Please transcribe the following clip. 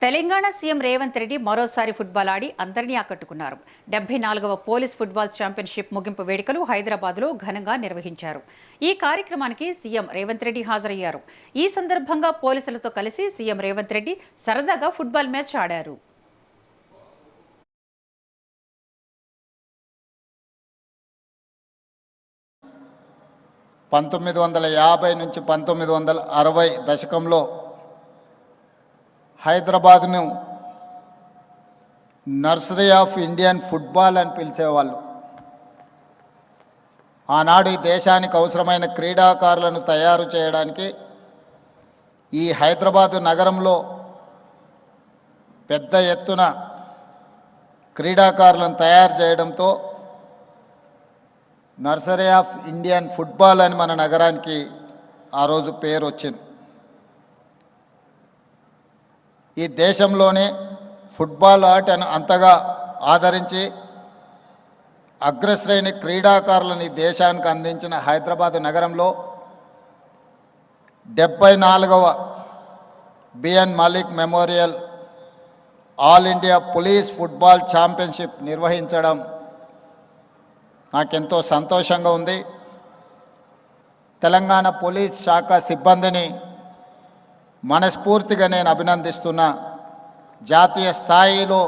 Telangana CM Revanth Reddy మరోసారి football ఆడి అందరినీ ఆకట్టుకున్నారు. 74వ police football championship ముగింపు వేడుకలు హైదరాబాద్లో ఘనంగా నిర్వహించారు. ఈ కార్యక్రమానికి సీఎం రేవంత్ రెడ్డి హాజరయ్యారు. ఈ సందర్భంగా పోలీసులతో కలిసి సీఎం రేవంత్ రెడ్డి సరదాగా ఫుట్బాల్ మ్యాచ్ ఆడారు. పంతొమ్మిది వందల 50 నుంచి 1960 దశకంలో హైదరాబాద్ను నర్సరీ ఆఫ్ ఇండియన్ ఫుట్బాల్ అని పిలిచేవాళ్ళు. ఆనాడు ఈ దేశానికి అవసరమైన క్రీడాకారులను తయారు చేయడానికి ఈ హైదరాబాదు నగరంలో పెద్ద ఎత్తున క్రీడాకారులను తయారు చేయడంతో నర్సరీ ఆఫ్ ఇండియన్ ఫుట్బాల్ అని మన నగరానికి ఆ రోజు పేరు వచ్చింది. ఈ దేశంలోనే ఫుట్బాల్ ఆటను అంతగా ఆదరించి అగ్రశ్రేణి క్రీడాకారులను ఈ దేశానికి అందించిన హైదరాబాద్ నగరంలో 74వ BN Malik memorial all India police football championship నిర్వహించడం నాకెంతో సంతోషంగా ఉంది. తెలంగాణ పోలీస్ శాఖ సిబ్బందిని మనస్ఫూర్తిగా నేను అభినందిస్తున్నా. జాతీయ స్థాయిలో